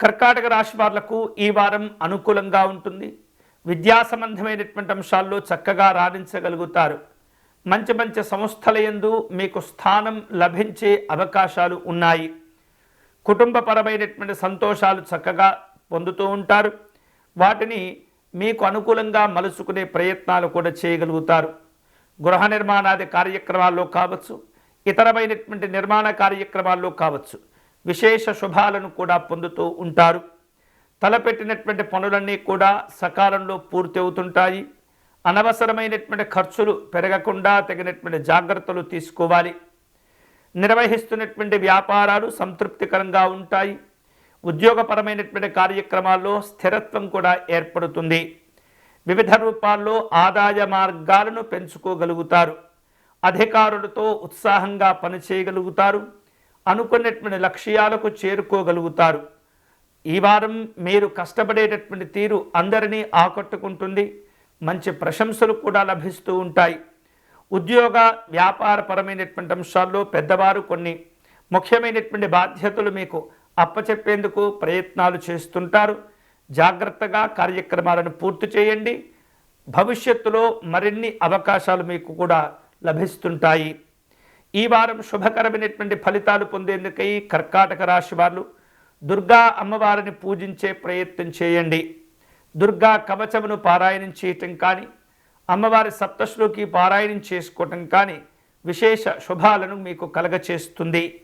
కర్కాటక రాశి వాళ్లకు ఈ వారం అనుకూలంగా ఉంటుంది. విద్యా సంబంధమైనటువంటి అంశాల్లో చక్కగా రాణించగలుగుతారు. మంచి మంచి సంస్థల యందు మీకు స్థానం లభించే అవకాశాలు ఉన్నాయి. కుటుంబపరమైనటువంటి సంతోషాలు చక్కగా పొందుతూ ఉంటారు. వాటిని మీకు అనుకూలంగా మలుచుకునే ప్రయత్నాలు కూడా చేయగలుగుతారు. గృహ నిర్మాణాది కార్యక్రమాల్లో కావచ్చు, ఇతరమైనటువంటి నిర్మాణ కార్యక్రమాల్లో కావచ్చు, విశేష శుభాలను కూడా పొందుతూ ఉంటారు. తలపెట్టినటువంటి పనులన్నీ కూడా సకాలంలో పూర్తి అవుతుంటాయి. అనవసరమైనటువంటి ఖర్చులు పెరగకుండా తగినటువంటి జాగ్రత్తలు తీసుకోవాలి. నిర్వహిస్తున్నటువంటి వ్యాపారాలు సంతృప్తికరంగా ఉంటాయి. ఉద్యోగపరమైనటువంటి కార్యక్రమాల్లో స్థిరత్వం కూడా ఏర్పడుతుంది. వివిధ రూపాల్లో ఆదాయ మార్గాలను పెంచుకోగలుగుతారు. అధికారులతో ఉత్సాహంగా పనిచేయగలుగుతారు. అనుకున్నటువంటి లక్ష్యాలకు చేరుకోగలుగుతారు. ఈ వారం మీరు కష్టపడేటటువంటి తీరు అందరినీ ఆకట్టుకుంటుంది. మంచి ప్రశంసలు కూడా లభిస్తూ ఉంటాయి. ఉద్యోగ వ్యాపారపరమైనటువంటి అంశాల్లో పెద్దవారు కొన్ని ముఖ్యమైనటువంటి బాధ్యతలు మీకు అప్పచెప్పేందుకు ప్రయత్నాలు చేస్తుంటారు. జాగ్రత్తగా కార్యక్రమాలను పూర్తి చేయండి. భవిష్యత్తులో మరిన్ని అవకాశాలు మీకు కూడా లభిస్తుంటాయి. ఈ వారం శుభకరమైనటువంటి ఫలితాలు పొందేందుకై కర్కాటక రాశి వారు దుర్గా అమ్మవారిని పూజించే ప్రయత్నం చేయండి. దుర్గా కవచమును పారాయణం చేయటం కానీ, అమ్మవారి సప్తశ్లోకి పారాయణం చేసుకోవటం కానీ విశేష శుభాలను మీకు కలగచేస్తుంది.